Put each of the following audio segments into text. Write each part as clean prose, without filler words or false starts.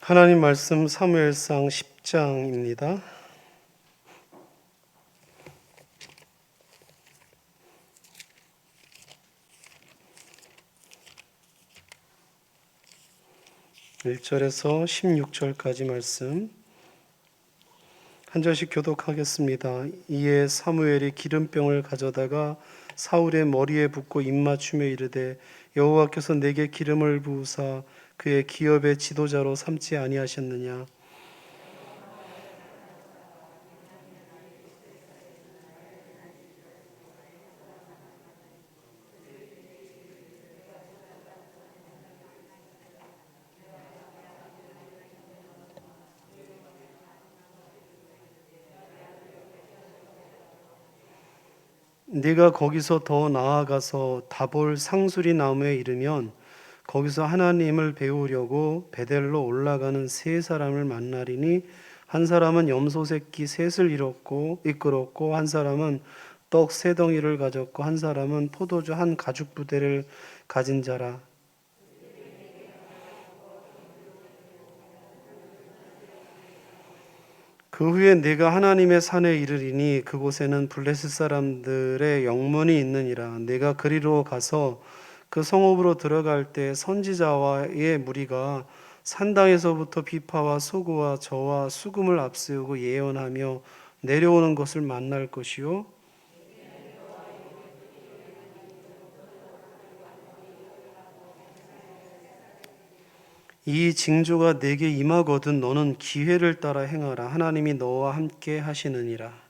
하나님 말씀 사무엘상 10장입니다. (1절에서) (16절까지) 말씀 한 절씩 교독하겠습니다. 이에 사무엘이 기름병을 가져다가 사울의 머리에 붓고 입맞추며 이르되 여호와께서 내게 기름을 부으사 그의 기업의 지도자로 삼지 아니하셨느냐. 네가 거기서 더 나아가서 다볼 상수리 나무에 이르면 거기서 하나님을 배우려고 베델로 올라가는 세 사람을 만나리니 한 사람은 염소 새끼 셋을 이끌었고 한 사람은 떡 세 덩이를 가졌고 한 사람은 포도주 한 가죽 부대를 가진 자라. 그 후에 네가 하나님의 산에 이르리니 그곳에는 블레셋 사람들의 영문이 있느니라. 네가 그리로 가서 그 성읍으로 들어갈 때 선지자와의 무리가 산당에서부터 비파와 소고와 저와 수금을 앞세우고 예언하며 내려오는 것을 만날 것이요 이 징조가 내게 임하거든 너는 기회를 따라 행하라. 하나님이 너와 함께 하시느니라.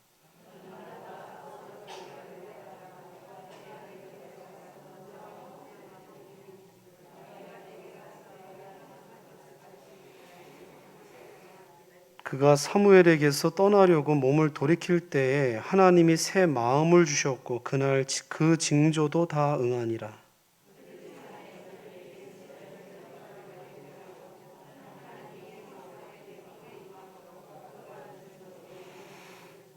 그가 사무엘에게서 떠나려고 몸을 돌이킬 때에 하나님이 새 마음을 주셨고 그날 그 징조도 다 응하니라.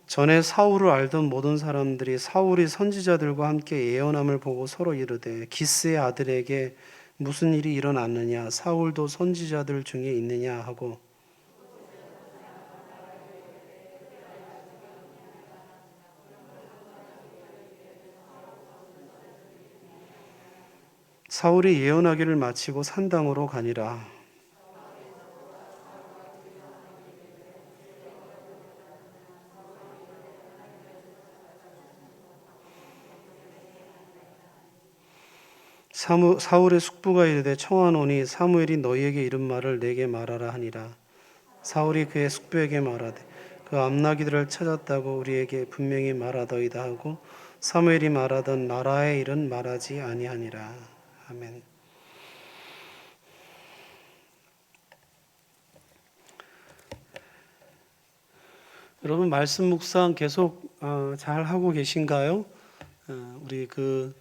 전에 사울을 알던 모든 사람들이 사울이 선지자들과 함께 예언함을 보고 서로 이르되 기스의 아들에게 무슨 일이 일어났느냐 사울도 선지자들 중에 있느냐 하고 사울이 예언하기를 마치고 산당으로 가니라. 사울의 숙부가 이르되 청하노니 사무엘이 너희에게 이른 말을 내게 말하라 하니라. 사울이 그의 숙부에게 말하되 그 암나기들을 찾았다고 우리에게 분명히 말하더이다 하고 사무엘이 말하던 나라의 일은 말하지 아니하니라. 아멘. 여러분 말씀 묵상 계속 잘 하고 계신가요? 우리 그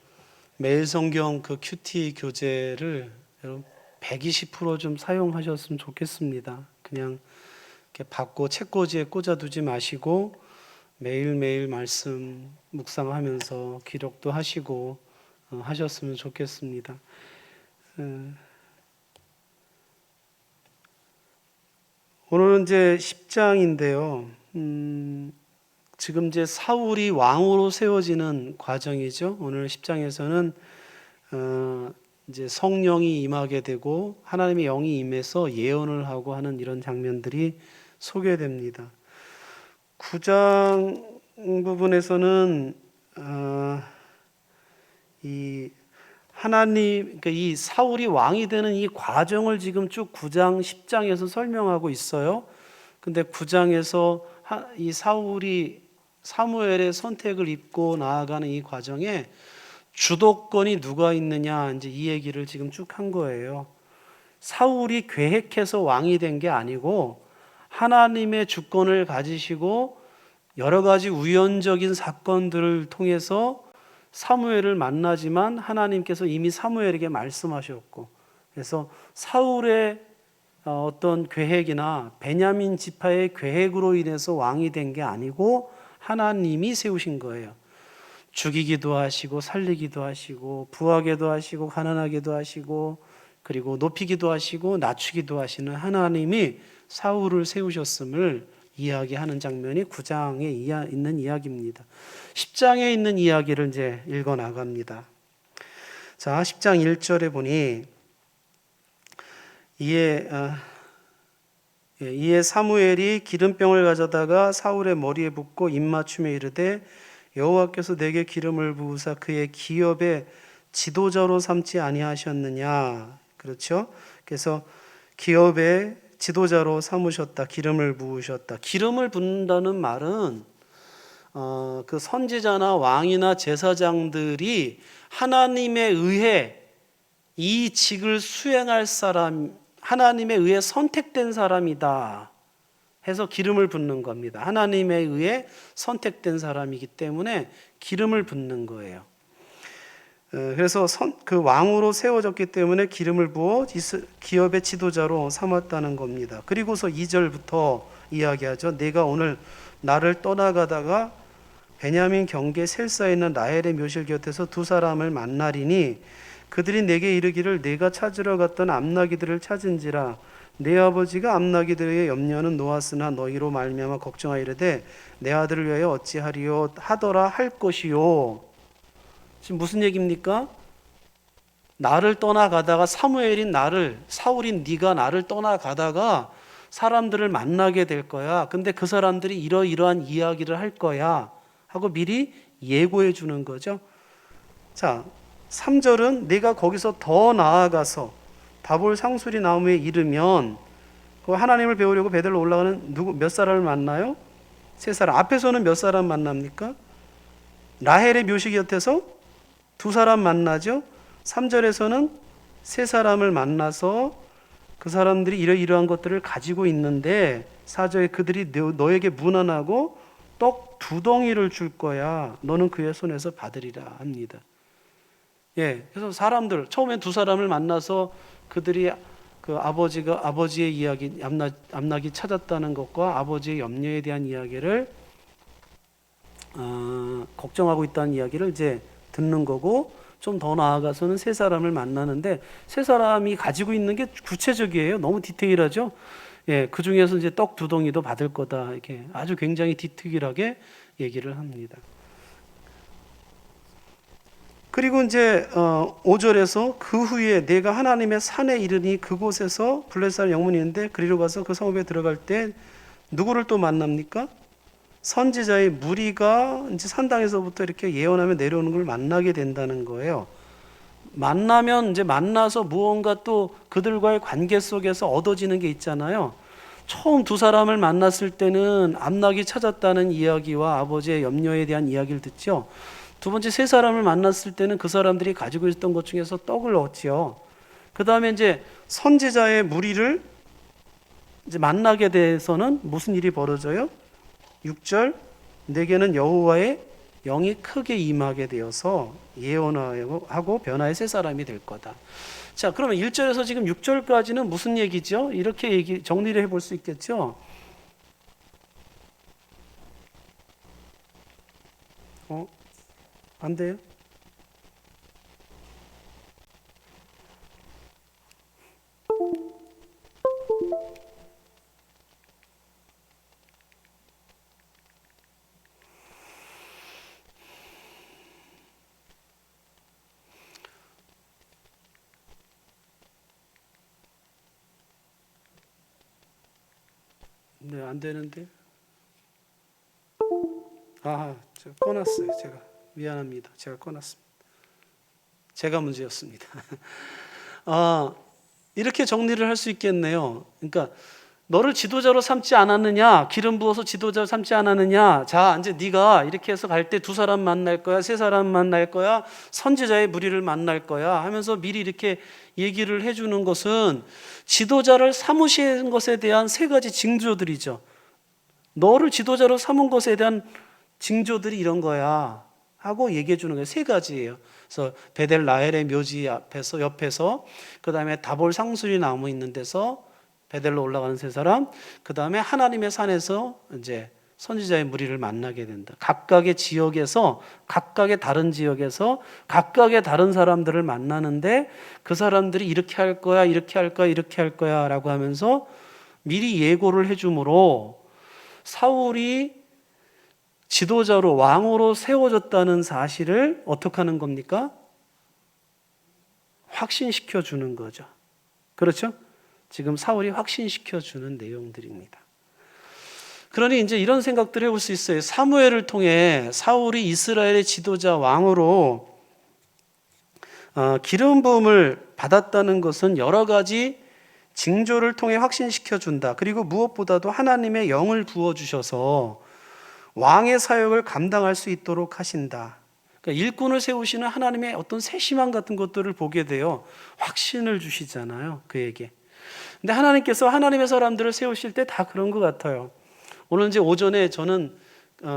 매일 성경 그 큐티 교재를 여러분 120% 사용하셨으면 좋겠습니다. 그냥 이렇게 받고 책꽂이에 꽂아두지 마시고 매일매일 말씀 묵상하면서 기록도 하시고 하셨으면 좋겠습니다. 오늘은 이제 10장인데요. 지금 이제 사울이 왕으로 세워지는 과정이죠. 오늘 10장에서는 이제 성령이 임하게 되고 하나님의 영이 임해서 예언을 하고 하는 이런 장면들이 소개됩니다. 9장 부분에서는 이 하나님, 그러니까 이 사울이 왕이 되는 이 과정을 지금 쭉 9장, 10장에서 설명하고 있어요. 근데 9장에서 이 사울이 사무엘의 선택을 입고 나아가는 이 과정에 주도권이 누가 있느냐, 이제 이 얘기를 지금 쭉 한 거예요. 사울이 계획해서 왕이 된 게 아니고 하나님의 주권을 가지시고 여러 가지 우연적인 사건들을 통해서 사무엘을 만나지만 하나님께서 이미 사무엘에게 말씀하셨고 그래서 사울의 어떤 계획이나 베냐민 지파의 계획으로 인해서 왕이 된 게 아니고 하나님이 세우신 거예요. 죽이기도 하시고 살리기도 하시고 부하게도 하시고 가난하게도 하시고 그리고 높이기도 하시고 낮추기도 하시는 하나님이 사울을 세우셨음을 이야기하는 장면이 9장에 있는 이야기입니다. 10장에 있는 이야기를 이제 읽어 나갑니다. 자, 10장 1절에 보니 이에 사무엘이 기름병을 가져다가 사울의 머리에 붓고 입맞춤에 이르되 여호와께서 내게 기름을 부으사 그의 기업의 지도자로 삼지 아니하셨느냐. 그렇죠? 그래서 기업의 지도자로 삼으셨다. 기름을 부으셨다. 기름을 붓는다는 말은 그 선지자나 왕이나 제사장들이 하나님에 의해 이 직을 수행할 사람, 하나님에 의해 선택된 사람이다 해서 기름을 붓는 겁니다. 하나님에 의해 선택된 사람이기 때문에 기름을 붓는 거예요. 그래서 그 왕으로 세워졌기 때문에 기름을 부어 기업의 지도자로 삼았다는 겁니다. 그리고서 2절부터 이야기하죠. 내가 오늘 나를 떠나가다가 베냐민 경계 셀사에 있는 라헬의 묘실 곁에서 두 사람을 만나리니 그들이 내게 이르기를 내가 찾으러 갔던 암나기들을 찾은지라 내 아버지가 암나기들의 염려는 놓았으나 너희로 말미암아 걱정하이르되 내 아들을 위하여 어찌하리요 하더라 할 것이요. 지금 무슨 얘기입니까? 나를 떠나가다가 사울인 네가 나를 떠나가다가 사람들을 만나게 될 거야. 근데 그 사람들이 이러이러한 이야기를 할 거야 하고 미리 예고해 주는 거죠. 자, 3절은 내가 거기서 더 나아가서 다볼 상수리 나무에 이르면 그 하나님을 배우려고 베델로 올라가는 몇 사람을 만나요? 3사람. 앞에서는 몇 사람 만납니까? 라헬의 묘시 곁에서 2사람 만나죠. 3절에서는 3사람을 만나서 그 사람들이 이러이러한 것들을 가지고 있는데 4절에 그들이 너에게 문안하고 떡 2덩이를 줄 거야. 너는 그의 손에서 받으리라 합니다. 예, 그래서 사람들 처음에 2사람을 만나서 그들이 그 아버지의 이야기 암낙이 찾았다는 것과 아버지의 염려에 대한 이야기를 걱정하고 있다는 이야기를 이제 듣는 거고, 좀 더 나아가서는 3사람을 만나는데 3사람이 가지고 있는 게 구체적이에요. 너무 디테일하죠. 예, 그 중에서 이제 떡 2덩이도 받을 거다 이렇게 아주 굉장히 디테일하게 얘기를 합니다. 그리고 이제 5절에서 그 후에 내가 하나님의 산에 이르니 그곳에서 블레셋 영문이 있는데 그리로 가서 그 성읍에 들어갈 때 누구를 또 만납니까? 선지자의 무리가 이제 산당에서부터 이렇게 예언하며 내려오는 걸 만나게 된다는 거예요. 만나서 무언가 또 그들과의 관계 속에서 얻어지는 게 있잖아요. 처음 2사람을 만났을 때는 암낙이 찾았다는 이야기와 아버지의 염려에 대한 이야기를 듣죠. 2번째 3사람을 만났을 때는 그 사람들이 가지고 있었던 것 중에서 떡을 얻지요. 그 다음에 이제 선지자의 무리를 이제 만나게 돼서는 무슨 일이 벌어져요? 6절 내게는 여호와의 영이 크게 임하게 되어서 예언하고 변화의 3사람이 될 거다. 자, 그러면 1절에서 지금 6절까지는 무슨 얘기죠? 이렇게 정리를 해볼 수 있겠죠? 안 돼요? 네, 안 되는데. 제가 꺼놨어요. 제가 미안합니다. 제가 꺼놨습니다. 제가 문제였습니다. 이렇게 정리를 할 수 있겠네요. 그러니까 너를 지도자로 삼지 않았느냐? 기름 부어서 지도자로 삼지 않았느냐? 자, 이제 네가 이렇게 해서 갈 때 2사람 만날 거야, 3사람 만날 거야, 선지자의 무리를 만날 거야 하면서 미리 이렇게 얘기를 해주는 것은 지도자를 삼으신 것에 대한 3가지 징조들이죠. 너를 지도자로 삼은 것에 대한 징조들이 이런 거야 하고 얘기해 주는 거예요. 3가지예요. 그래서 베델 라헬의 묘지 옆에서 그 다음에 다볼 상수리 나무 있는 데서 베델로 올라가는 3사람, 그 다음에 하나님의 산에서 이제 선지자의 무리를 만나게 된다. 각각의 지역에서, 각각의 다른 지역에서 각각의 다른 사람들을 만나는데 그 사람들이 이렇게 할 거야, 이렇게 할 거야, 이렇게 할 거야 라고 하면서 미리 예고를 해주므로 사울이 지도자로, 왕으로 세워졌다는 사실을 어떻게 하는 겁니까? 확신시켜 주는 거죠. 그렇죠? 지금 사울이 확신시켜 주는 내용들입니다. 그러니 이제 이런 생각들을 해볼 수 있어요. 사무엘을 통해 사울이 이스라엘의 지도자 왕으로 기름 부음을 받았다는 것은 여러 가지 징조를 통해 확신시켜 준다. 그리고 무엇보다도 하나님의 영을 부어 주셔서 왕의 사역을 감당할 수 있도록 하신다. 그러니까 일꾼을 세우시는 하나님의 어떤 세심함 같은 것들을 보게 되어 확신을 주시잖아요, 그에게. 근데 하나님께서 하나님의 사람들을 세우실 때 다 그런 것 같아요. 오늘 이제 오전에 저는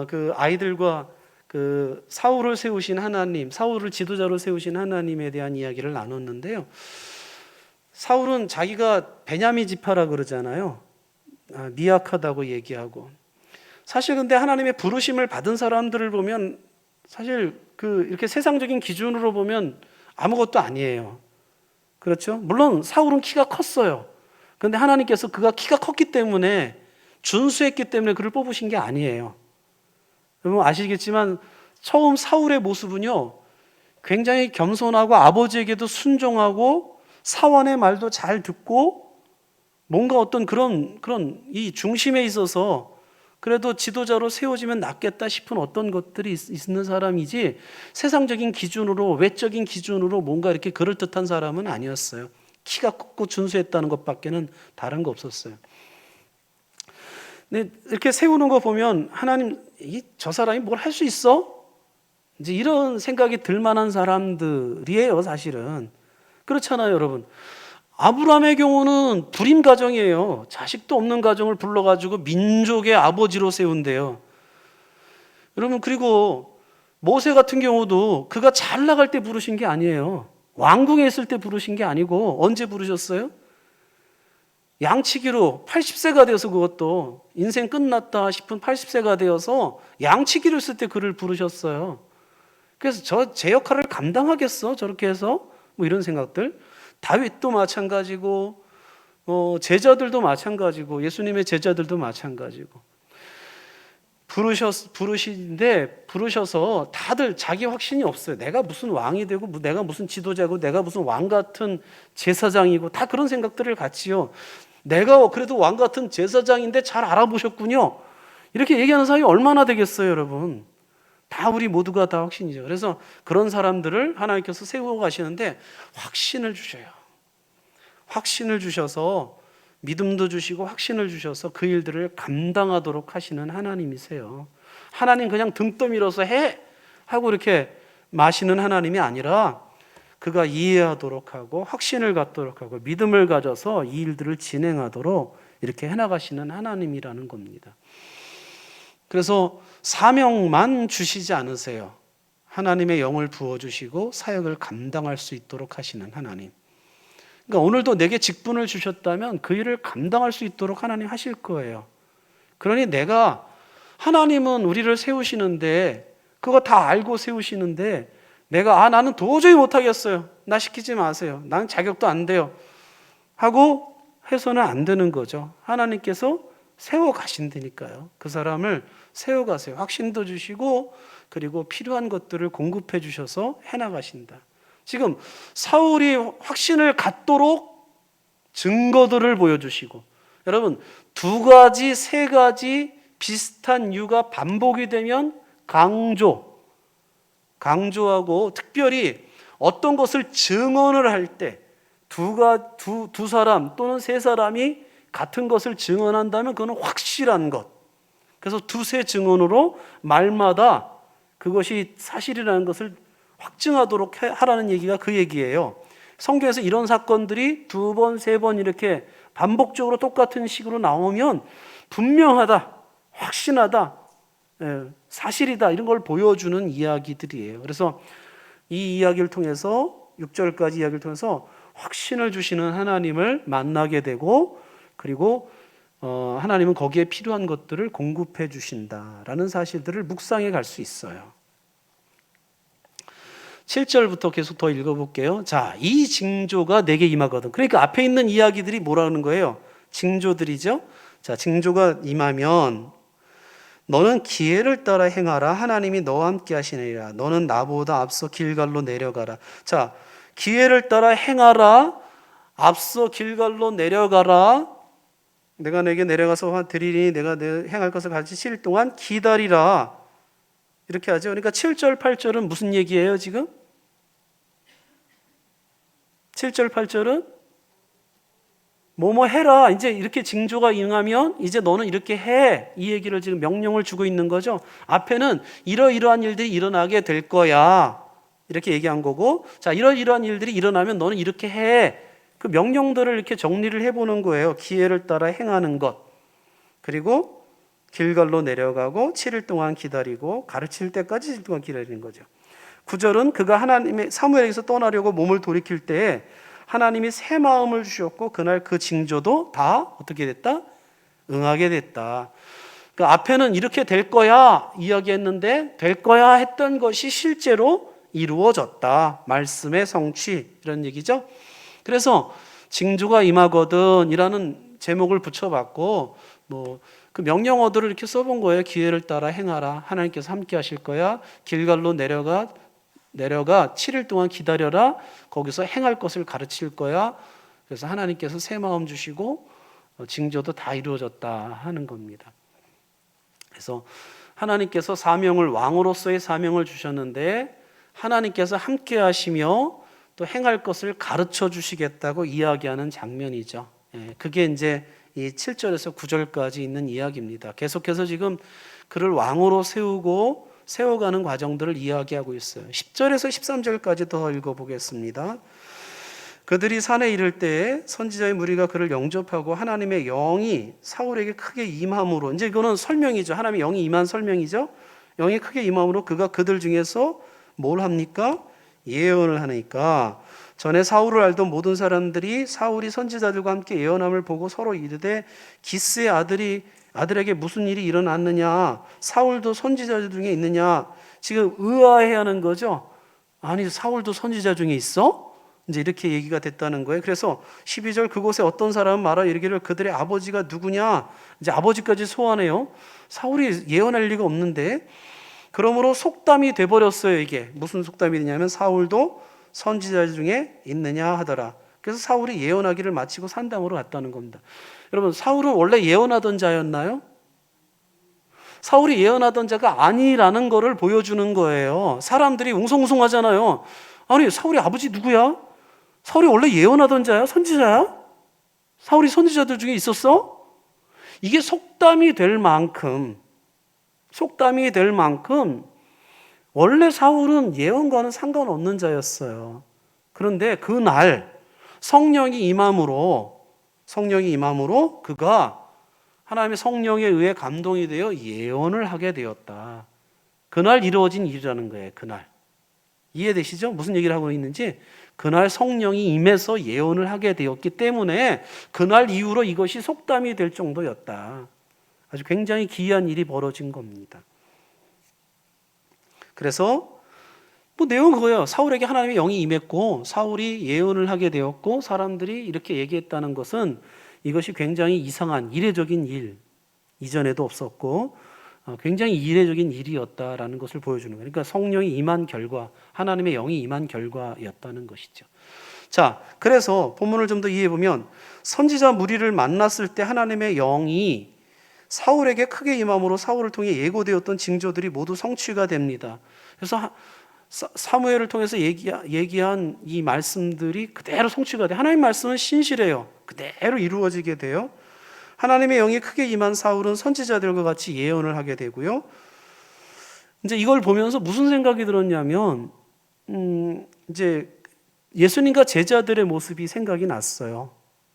그 아이들과 그 사울을 세우신 하나님, 사울을 지도자로 세우신 하나님에 대한 이야기를 나눴는데요. 사울은 자기가 베냐민 지파라 그러잖아요. 미약하다고 얘기하고. 사실 근데 하나님의 부르심을 받은 사람들을 보면 사실 이렇게 세상적인 기준으로 보면 아무것도 아니에요. 그렇죠? 물론 사울은 키가 컸어요. 그런데 하나님께서 그가 키가 컸기 때문에 준수했기 때문에 그를 뽑으신 게 아니에요. 여러분 아시겠지만 처음 사울의 모습은요, 굉장히 겸손하고 아버지에게도 순종하고 사원의 말도 잘 듣고 뭔가 어떤 그런 이 중심에 있어서 그래도 지도자로 세워지면 낫겠다 싶은 어떤 것들이 있는 사람이지 세상적인 기준으로, 외적인 기준으로 뭔가 이렇게 그럴듯한 사람은 아니었어요. 키가 컸고 준수했다는 것밖에는 다른 거 없었어요. 근데 이렇게 세우는 거 보면 하나님, 저 사람이 뭘 할 수 있어? 이제 이런 생각이 들 만한 사람들이에요, 사실은. 그렇잖아요, 여러분. 아브라함의 경우는 불임 가정이에요. 자식도 없는 가정을 불러가지고 민족의 아버지로 세운대요. 여러분, 그리고 모세 같은 경우도 그가 잘 나갈 때 부르신 게 아니에요. 왕궁에 있을 때 부르신 게 아니고 언제 부르셨어요? 양치기로 80세가 되어서, 그것도 인생 끝났다 싶은 80세가 되어서 양치기를 쓸 때 그를 부르셨어요. 그래서 제 역할을 감당하겠어? 저렇게 해서? 뭐 이런 생각들. 다윗도 마찬가지고, 제자들도 마찬가지고, 예수님의 제자들도 마찬가지고. 부르셔서 다들 자기 확신이 없어요. 내가 무슨 왕이 되고, 내가 무슨 지도자고, 내가 무슨 왕 같은 제사장이고, 다 그런 생각들을 갖지요. 내가 그래도 왕 같은 제사장인데 잘 알아보셨군요. 이렇게 얘기하는 사람이 얼마나 되겠어요, 여러분. 다 우리 모두가 다 확신이죠. 그래서 그런 사람들을 하나님께서 세우고 가시는데 확신을 주셔요. 확신을 주셔서 믿음도 주시고 확신을 주셔서 그 일들을 감당하도록 하시는 하나님이세요. 하나님 그냥 등 떠밀어서 해! 하고 이렇게 마시는 하나님이 아니라 그가 이해하도록 하고 확신을 갖도록 하고 믿음을 가져서 이 일들을 진행하도록 이렇게 해나가시는 하나님이라는 겁니다. 그래서 사명만 주시지 않으세요. 하나님의 영을 부어주시고 사역을 감당할 수 있도록 하시는 하나님. 그러니까 오늘도 내게 직분을 주셨다면 그 일을 감당할 수 있도록 하나님 하실 거예요. 그러니 하나님은 우리를 세우시는데 그거 다 알고 세우시는데 나는 도저히 못하겠어요. 나 시키지 마세요. 나는 자격도 안 돼요. 하고 해서는 안 되는 거죠. 하나님께서 세워가신다니까요. 그 사람을 세워가세요. 확신도 주시고 그리고 필요한 것들을 공급해 주셔서 해나가신다. 지금 사울이 확신을 갖도록 증거들을 보여주시고, 여러분 2가지, 3가지 비슷한 이유가 반복이 되면 강조하고 특별히 어떤 것을 증언을 할 때 두 사람 또는 3사람이 같은 것을 증언한다면 그건 확실한 것. 그래서 2-3 증언으로 말마다 그것이 사실이라는 것을 확증하도록 하라는 얘기가 그 얘기예요. 성경에서 이런 사건들이 2번, 3번 이렇게 반복적으로 똑같은 식으로 나오면 분명하다, 확신하다, 사실이다 이런 걸 보여주는 이야기들이에요. 그래서 이 이야기를 통해서 6절까지 이야기를 통해서 확신을 주시는 하나님을 만나게 되고 그리고 하나님은 거기에 필요한 것들을 공급해 주신다라는 사실들을 묵상해 갈 수 있어요. 7절부터 계속 더 읽어볼게요. 자, 이 징조가 내게 임하거든. 그러니까 앞에 있는 이야기들이 뭐라는 거예요? 징조들이죠. 자, 징조가 임하면 너는 기회를 따라 행하라. 하나님이 너와 함께 하시느니라. 너는 나보다 앞서 길갈로 내려가라. 자, 기회를 따라 행하라. 앞서 길갈로 내려가라. 내가 내게 내려가서 드리니 내가 행할 것을 같이 7일 동안 기다리라. 이렇게 하죠. 그러니까 7절, 8절은 무슨 얘기예요, 지금? 7절, 8절은 뭐뭐 해라. 이제 이렇게 징조가 임하면 이제 너는 이렇게 해. 이 얘기를 지금 명령을 주고 있는 거죠. 앞에는 이러이러한 일들이 일어나게 될 거야. 이렇게 얘기한 거고, 자, 이러이러한 일들이 일어나면 너는 이렇게 해. 그 명령들을 이렇게 정리를 해보는 거예요. 기회를 따라 행하는 것. 그리고 길갈로 내려가고 7일 동안 기다리고 가르칠 때까지 7일 동안 기다리는 거죠. 9절은 그가 하나님의 사무엘에게서 떠나려고 몸을 돌이킬 때에 하나님이 새 마음을 주셨고 그날 그 징조도 다 어떻게 됐다? 응하게 됐다. 그 앞에는 이렇게 될 거야 이야기했는데 될 거야 했던 것이 실제로 이루어졌다. 말씀의 성취 이런 얘기죠. 그래서 징조가 임하거든 이라는 제목을 붙여봤고 그 명령어들을 이렇게 써본 거예요. 기회를 따라 행하라. 하나님께서 함께 하실 거야. 길갈로 내려가 7일 동안 기다려라. 거기서 행할 것을 가르칠 거야. 그래서 하나님께서 새 마음 주시고 징조도 다 이루어졌다 하는 겁니다. 그래서 하나님께서 사명을 왕으로서의 사명을 주셨는데 하나님께서 함께 하시며 또 행할 것을 가르쳐 주시겠다고 이야기하는 장면이죠. 그게 이제 이 7절에서 9절까지 있는 이야기입니다. 계속해서 지금 그를 왕으로 세워가는 과정들을 이야기하고 있어요. 10절에서 13절까지 더 읽어보겠습니다. 그들이 산에 이를 때에 선지자의 무리가 그를 영접하고 하나님의 영이 사울에게 크게 임함으로, 이제 이거는 설명이죠. 하나님의 영이 임한 설명이죠. 영이 크게 임함으로 그가 그들 중에서 뭘 합니까? 예언을 하니까 전에 사울을 알던 모든 사람들이 사울이 선지자들과 함께 예언함을 보고 서로 이르되 기스의 아들에게 무슨 일이 일어났느냐? 사울도 선지자 중에 있느냐? 지금 의아해하는 거죠. 아니 사울도 선지자 중에 있어? 이제 이렇게 얘기가 됐다는 거예요. 그래서 12절 그곳에 어떤 사람은 말하 이르기를 그들의 아버지가 누구냐? 이제 아버지까지 소환해요. 사울이 예언할 리가 없는데 그러므로 속담이 돼버렸어요. 이게 무슨 속담이 되냐면 사울도 선지자 중에 있느냐 하더라. 그래서 사울이 예언하기를 마치고 산담으로 갔다는 겁니다. 여러분 사울은 원래 예언하던 자였나요? 사울이 예언하던 자가 아니라는 것을 보여주는 거예요. 사람들이 웅성웅성하잖아요. 아니 사울이 아버지 누구야? 사울이 원래 예언하던 자야? 선지자야? 사울이 선지자들 중에 있었어? 이게 속담이 될 만큼 원래 사울은 예언과는 상관없는 자였어요. 그런데 그날 성령이 임함으로 그가 하나님의 성령에 의해 감동이 되어 예언을 하게 되었다. 그날 이루어진 일이라는 거예요. 그날. 이해되시죠? 무슨 얘기를 하고 있는지. 그날 성령이 임해서 예언을 하게 되었기 때문에 그날 이후로 이것이 속담이 될 정도였다. 아주 굉장히 기이한 일이 벌어진 겁니다. 그래서 내용은 그거예요. 사울에게 하나님의 영이 임했고 사울이 예언을 하게 되었고 사람들이 이렇게 얘기했다는 것은 이것이 굉장히 이상한 이례적인 일, 이전에도 없었고 굉장히 이례적인 일이었다라는 것을 보여주는 거예요. 그러니까 성령이 임한 결과, 하나님의 영이 임한 결과였다는 것이죠. 자, 그래서 본문을 좀 더 이해해 보면 선지자 무리를 만났을 때 하나님의 영이 사울에게 크게 임함으로 사울을 통해 예고되었던 징조들이 모두 성취가 됩니다. 그래서 사무엘을 통해서 얘기한 이 말씀들이 그대로 성취가 돼요. 하나님 말씀은 신실해요. 그대로 이루어지게 돼요. 하나님의 영이 크게 임한 사울은 선지자들과 같이 예언을 하게 되고요. 이제 이걸 보면서 무슨 생각이 들었냐면, 이제 예수님과 제자들의 모습이 생각이 났어요.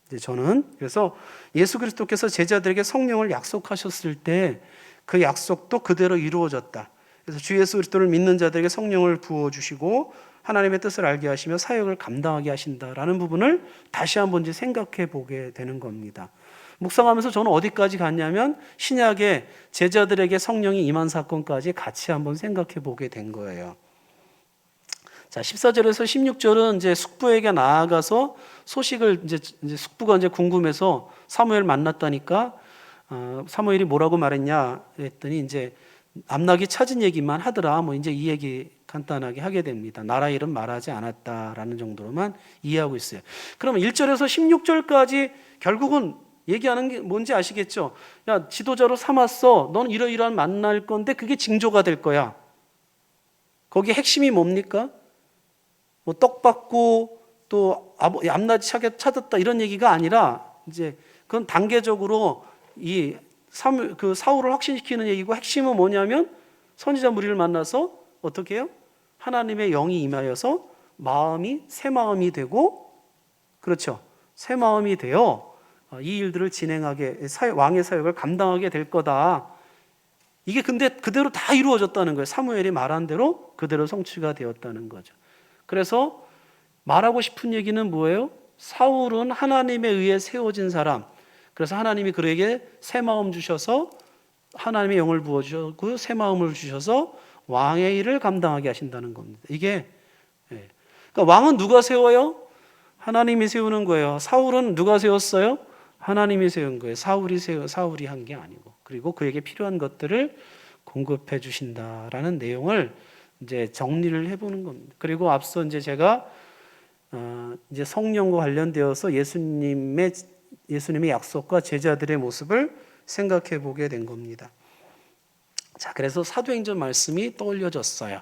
이제 저는 그래서 예수 그리스도께서 제자들에게 성령을 약속하셨을 때 그 약속도 그대로 이루어졌다. 그래서 주 예수 그리스도를 믿는 자들에게 성령을 부어주시고 하나님의 뜻을 알게 하시며 사역을 감당하게 하신다라는 부분을 다시 한번 이제 생각해 보게 되는 겁니다. 묵상하면서 저는 어디까지 갔냐면 신약의 제자들에게 성령이 임한 사건까지 같이 한번 생각해 보게 된 거예요. 자, 14절에서 16절은 이제 숙부에게 나아가서 소식을 이제 숙부가 이제 궁금해서 사무엘 만났다니까 사무엘이 뭐라고 말했냐 했더니 이제 암낙이 찾은 얘기만 하더라. 뭐 이제 이 얘기 간단하게 하게 됩니다. 나라 이름 말하지 않았다라는 정도로만 이해하고 있어요. 그럼 1절에서 16절까지 결국은 얘기하는 게 뭔지 아시겠죠? 야, 지도자로 삼았어. 넌 이러이러한 만날 건데 그게 징조가 될 거야. 거기 핵심이 뭡니까? 뭐 떡 받고 또 암낮이 찾았다 이런 얘기가 아니라 이제 그건 단계적으로 그 사울을 확신시키는 얘기고, 핵심은 뭐냐면 선지자 무리를 만나서 어떻게 해요? 하나님의 영이 임하여서 마음이 새 마음이 되고, 그렇죠? 새 마음이 되어 이 일들을 진행하게, 왕의 사역을 감당하게 될 거다. 이게 근데 그대로 다 이루어졌다는 거예요. 사무엘이 말한 대로 그대로 성취가 되었다는 거죠. 그래서 말하고 싶은 얘기는 뭐예요? 사울은 하나님에 의해 세워진 사람. 그래서 하나님이 그에게 새 마음 주셔서 하나님의 영을 부어주셨고 새 마음을 주셔서 왕의 일을 감당하게 하신다는 겁니다. 이게 그러니까 왕은 누가 세워요? 하나님이 세우는 거예요. 사울은 누가 세웠어요? 하나님이 세운 거예요. 사울이 한 게 아니고. 그리고 그에게 필요한 것들을 공급해 주신다라는 내용을 이제 정리를 해보는 겁니다. 그리고 앞서 이제 제가 이제 성령과 관련되어서 예수님의 약속과 제자들의 모습을 생각해 보게 된 겁니다. 자, 그래서 사도행전 말씀이 떠올려졌어요.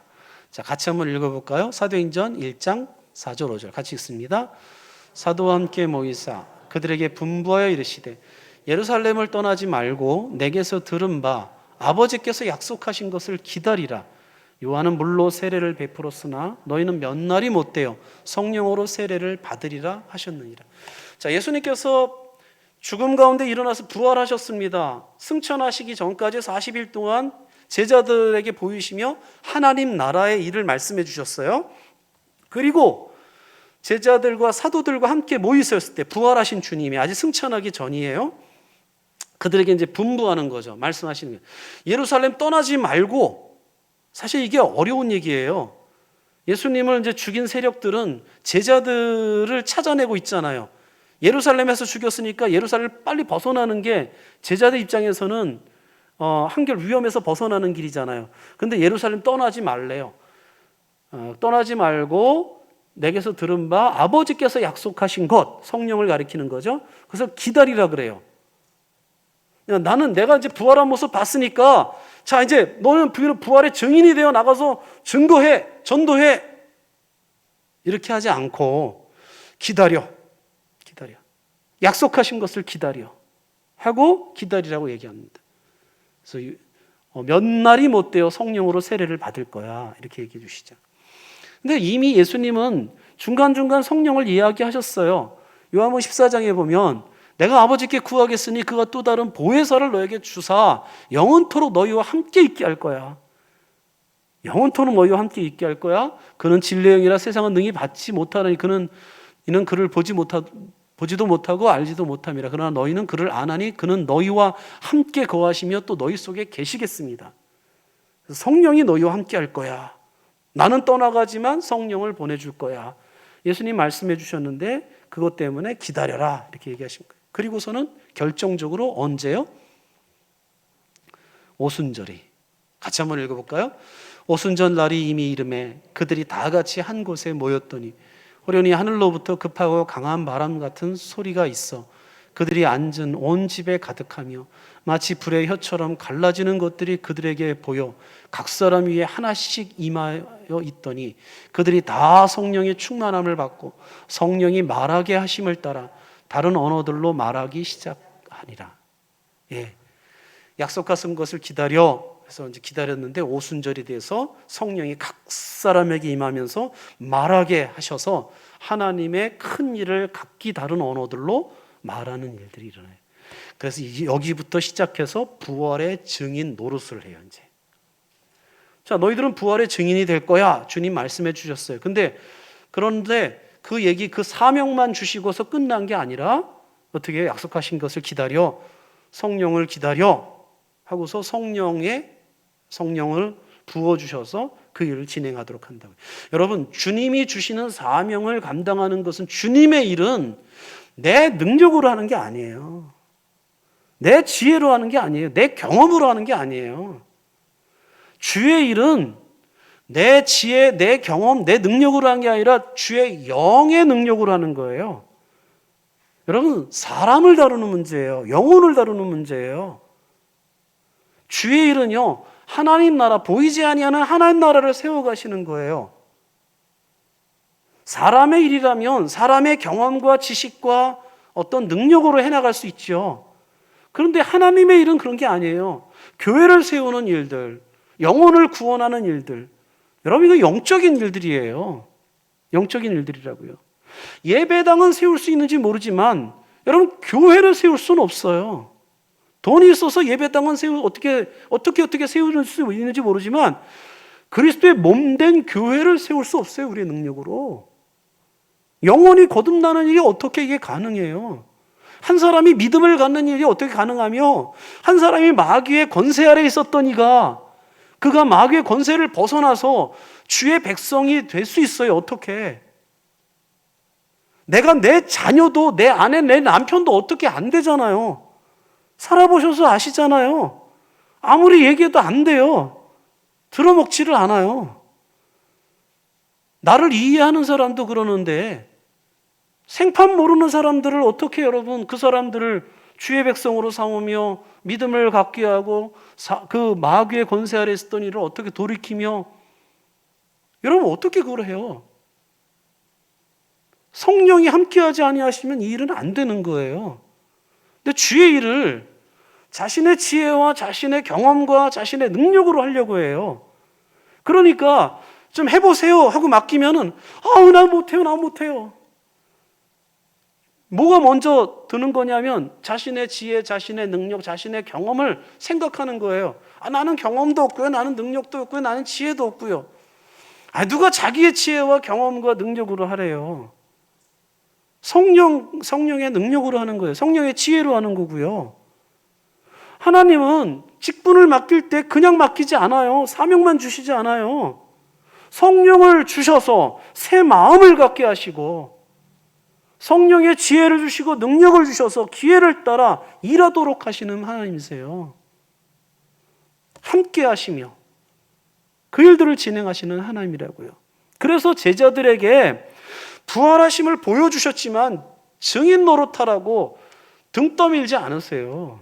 자, 같이 한번 읽어볼까요? 사도행전 1장 4절 5절 같이 읽습니다. 사도와 함께 모이사 그들에게 분부하여 이르시되 예루살렘을 떠나지 말고 내게서 들은 바 아버지께서 약속하신 것을 기다리라. 요한은 물로 세례를 베풀었으나 너희는 몇 날이 못되어 성령으로 세례를 받으리라 하셨느니라. 자, 예수님께서 죽음 가운데 일어나서 부활하셨습니다. 승천하시기 전까지 40일 동안 제자들에게 보이시며 하나님 나라의 일을 말씀해 주셨어요. 그리고 제자들과 사도들과 함께 모여 있었을 때 부활하신 주님이 아직 승천하기 전이에요. 그들에게 이제 분부하는 거죠. 말씀하시는 거예요. 예루살렘 떠나지 말고, 사실 이게 어려운 얘기예요. 예수님을 이제 죽인 세력들은 제자들을 찾아내고 있잖아요. 예루살렘에서 죽였으니까 예루살렘을 빨리 벗어나는 게 제자들 입장에서는 한결 위험해서 벗어나는 길이잖아요. 근데 예루살렘 떠나지 말래요. 떠나지 말고 내게서 들은 바 아버지께서 약속하신 것, 성령을 가리키는 거죠. 그래서 기다리라 그래요. 나는 내가 이제 부활한 모습 봤으니까 자, 이제 너는 부활의 증인이 되어 나가서 증거해, 전도해. 이렇게 하지 않고 기다려. 약속하신 것을 기다려 하고 기다리라고 얘기합니다. 그래서 몇 날이 못 되어 성령으로 세례를 받을 거야, 이렇게 얘기해 주시죠. 근데 이미 예수님은 중간중간 성령을 이야기하셨어요. 요한복음 14장에 보면 내가 아버지께 구하겠으니 그가 또 다른 보혜사를 너에게 주사 영원토록 너희와 함께 있게 할 거야. 영원토록 너희와 함께 있게 할 거야. 그는 진리의 영이라 세상은 능히 받지 못하나니 이는 그를 보지도 못하고 알지도 못함이라. 그러나 너희는 그를 아나니 그는 너희와 함께 거하시며 또 너희 속에 계시겠습니다. 성령이 너희와 함께 할 거야. 나는 떠나가지만 성령을 보내줄 거야. 예수님 말씀해 주셨는데 그것 때문에 기다려라, 이렇게 얘기하신 거예요. 그리고서는 결정적으로 언제요? 오순절이. 같이 한번 읽어볼까요? 오순절 날이 이미 이름에 그들이 다 같이 한 곳에 모였더니 호련히 하늘로부터 급하고 강한 바람 같은 소리가 있어 그들이 앉은 온 집에 가득하며 마치 불의 혀처럼 갈라지는 것들이 그들에게 보여 각 사람 위에 하나씩 임하여 있더니 그들이 다 성령의 충만함을 받고 성령이 말하게 하심을 따라 다른 언어들로 말하기 시작하니라. 약속하신 것을 기다려. 그래서 이제 기다렸는데 오순절이 돼서 성령이 각 사람에게 임하면서 말하게 하셔서 하나님의 큰 일을 각기 다른 언어들로 말하는 일들이 일어나요. 그래서 여기부터 시작해서 부활의 증인 노릇을 해요. 이제 자, 너희들은 부활의 증인이 될 거야, 주님 말씀해 주셨어요. 그런데 그 얘기, 그 사명만 주시고서 끝난 게 아니라 어떻게 약속하신 것을 기다려, 성령을 기다려 하고서 성령을 부어주셔서 그 일을 진행하도록 한다고요. 여러분, 주님이 주시는 사명을 감당하는 것은, 주님의 일은 내 능력으로 하는 게 아니에요. 내 지혜로 하는 게 아니에요. 내 경험으로 하는 게 아니에요. 주의 일은 내 지혜, 내 경험, 내 능력으로 하는 게 아니라 주의 영의 능력으로 하는 거예요. 여러분, 사람을 다루는 문제예요. 영혼을 다루는 문제예요. 주의 일은요, 하나님 나라, 보이지 아니하는 하나님 나라를 세워가시는 거예요. 사람의 일이라면 사람의 경험과 지식과 어떤 능력으로 해나갈 수 있죠. 그런데 하나님의 일은 그런 게 아니에요. 교회를 세우는 일들, 영혼을 구원하는 일들, 여러분, 이거 영적인 일들이에요. 영적인 일들이라고요. 예배당은 세울 수 있는지 모르지만 여러분, 교회를 세울 수는 없어요. 돈이 있어서 예배당은 어떻게 세울 수 있는지 모르지만 그리스도의 몸된 교회를 세울 수 없어요. 우리의 능력으로. 영혼이 거듭나는 일이 어떻게 이게 가능해요? 한 사람이 믿음을 갖는 일이 어떻게 가능하며, 한 사람이 마귀의 권세 아래 있었던 그가 마귀의 권세를 벗어나서 주의 백성이 될 수 있어요. 어떻게? 내가 내 자녀도, 내 아내, 내 남편도 어떻게 안 되잖아요. 살아보셔서 아시잖아요. 아무리 얘기해도 안 돼요. 들어먹지를 않아요. 나를 이해하는 사람도 그러는데 생판 모르는 사람들을 어떻게, 여러분, 그 사람들을 주의 백성으로 삼으며 믿음을 갖게 하고 그 마귀의 권세 아래 있었던 일을 어떻게 돌이키며, 여러분, 어떻게 그걸 해요? 성령이 함께하지 아니하시면 이 일은 안 되는 거예요. 근데 주의 일을 자신의 지혜와 자신의 경험과 자신의 능력으로 하려고 해요. 그러니까 좀 해보세요 하고 맡기면은 나 못해요. 뭐가 먼저 드는 거냐면 자신의 지혜, 자신의 능력, 자신의 경험을 생각하는 거예요. 나는 경험도 없고요, 나는 능력도 없고요, 나는 지혜도 없고요. 누가 자기의 지혜와 경험과 능력으로 하래요? 성령의 능력으로 하는 거예요. 성령의 지혜로 하는 거고요. 하나님은 직분을 맡길 때 그냥 맡기지 않아요. 사명만 주시지 않아요. 성령을 주셔서 새 마음을 갖게 하시고, 성령의 지혜를 주시고 능력을 주셔서 기회를 따라 일하도록 하시는 하나님이세요. 함께 하시며 그 일들을 진행하시는 하나님이라고요. 그래서 제자들에게 부활하심을 보여주셨지만 증인 노릇하라고 등 떠밀지 않으세요.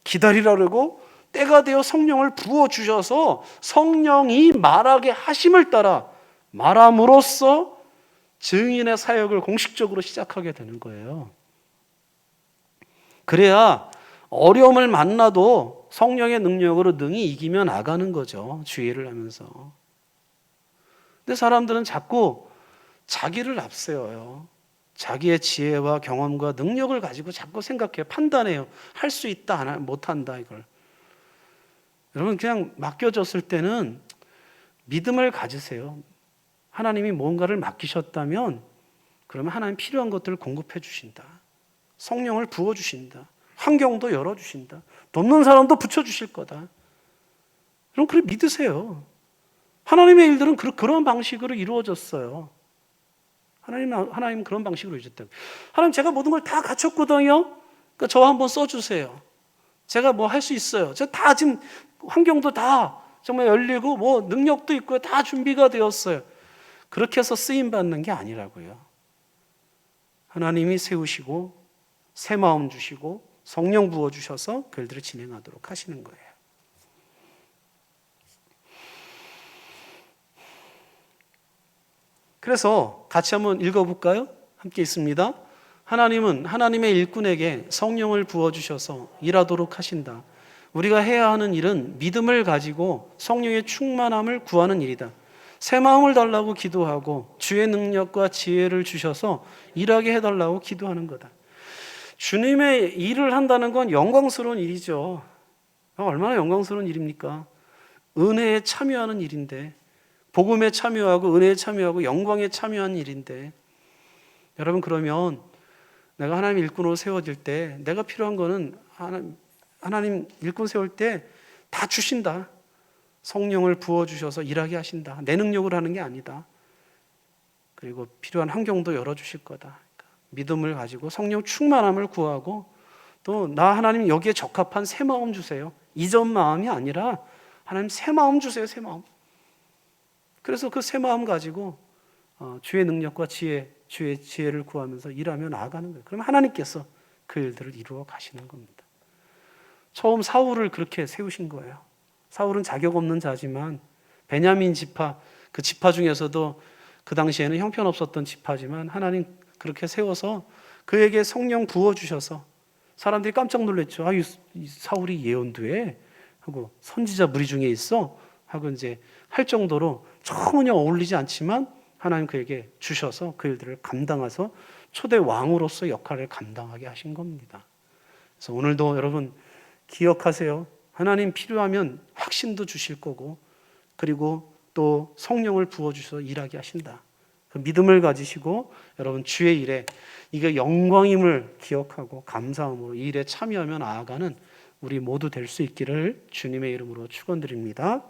기다리라고 때가 되어 성령을 부어주셔서 성령이 말하게 하심을 따라 말함으로써 증인의 사역을 공식적으로 시작하게 되는 거예요. 그래야 어려움을 만나도 성령의 능력으로 능히 이기며 나가는 거죠. 주의를 하면서. 근데 사람들은 자꾸 자기를 앞세워요. 자기의 지혜와 경험과 능력을 가지고 자꾸 생각해요. 판단해요. 할 수 있다, 못한다, 이걸. 여러분, 그냥 맡겨졌을 때는 믿음을 가지세요. 하나님이 뭔가를 맡기셨다면 그러면 하나님 필요한 것들을 공급해 주신다. 성령을 부어주신다. 환경도 열어주신다. 돕는 사람도 붙여주실 거다. 그럼 그래 믿으세요. 하나님의 일들은 그런 방식으로 이루어졌어요. 하나님 그런 방식으로 이루어졌다고. 하나님, 제가 모든 걸 다 갖췄거든요. 그러니까 저 한번 써주세요. 제가 뭐 할 수 있어요. 저 다 지금 환경도 다 정말 열리고 뭐 능력도 있고요. 다 준비가 되었어요. 그렇게 해서 쓰임 받는 게 아니라고요. 하나님이 세우시고 새 마음 주시고 성령 부어 주셔서 그 일들을 진행하도록 하시는 거예요. 그래서 같이 한번 읽어볼까요? 함께 있습니다. 하나님은 하나님의 일꾼에게 성령을 부어주셔서 일하도록 하신다. 우리가 해야 하는 일은 믿음을 가지고 성령의 충만함을 구하는 일이다. 새 마음을 달라고 기도하고 주의 능력과 지혜를 주셔서 일하게 해달라고 기도하는 거다. 주님의 일을 한다는 건 영광스러운 일이죠. 얼마나 영광스러운 일입니까? 은혜에 참여하는 일인데, 복음에 참여하고 은혜에 참여하고 영광에 참여하는 일인데, 여러분, 그러면 내가 하나님 일꾼으로 세워질 때 내가 필요한 거는 하나님 일꾼 세울 때 다 주신다. 성령을 부어주셔서 일하게 하신다. 내 능력으로 하는 게 아니다. 그리고 필요한 환경도 열어주실 거다. 믿음을 가지고 성령 충만함을 구하고 또 나 하나님 여기에 적합한 새 마음 주세요. 이전 마음이 아니라 하나님 새 마음 주세요. 새 마음. 그래서 그 새 마음 가지고 주의 능력과 주의 지혜를 구하면서 일하며 나아가는 거예요. 그러면 하나님께서 그 일들을 이루어 가시는 겁니다. 처음 사울을 그렇게 세우신 거예요. 사울은 자격 없는 자지만 베냐민 지파, 그 지파 중에서도 그 당시에는 형편없었던 지파지만 하나님 그렇게 세워서 그에게 성령 부어주셔서 사람들이 깜짝 놀랐죠. 이 사울이 예언도 해? 하고 선지자 무리 중에 있어? 하고 이제 할 정도로 전혀 어울리지 않지만 하나님 그에게 주셔서 그 일들을 감당해서 초대 왕으로서 역할을 감당하게 하신 겁니다. 그래서 오늘도 여러분 기억하세요. 하나님 필요하면 확신도 주실 거고 그리고 또 성령을 부어주셔서 일하게 하신다. 그 믿음을 가지시고 여러분 주의 일에 이게 영광임을 기억하고 감사함으로 이 일에 참여하며 나아가는 우리 모두 될 수 있기를 주님의 이름으로 축원드립니다.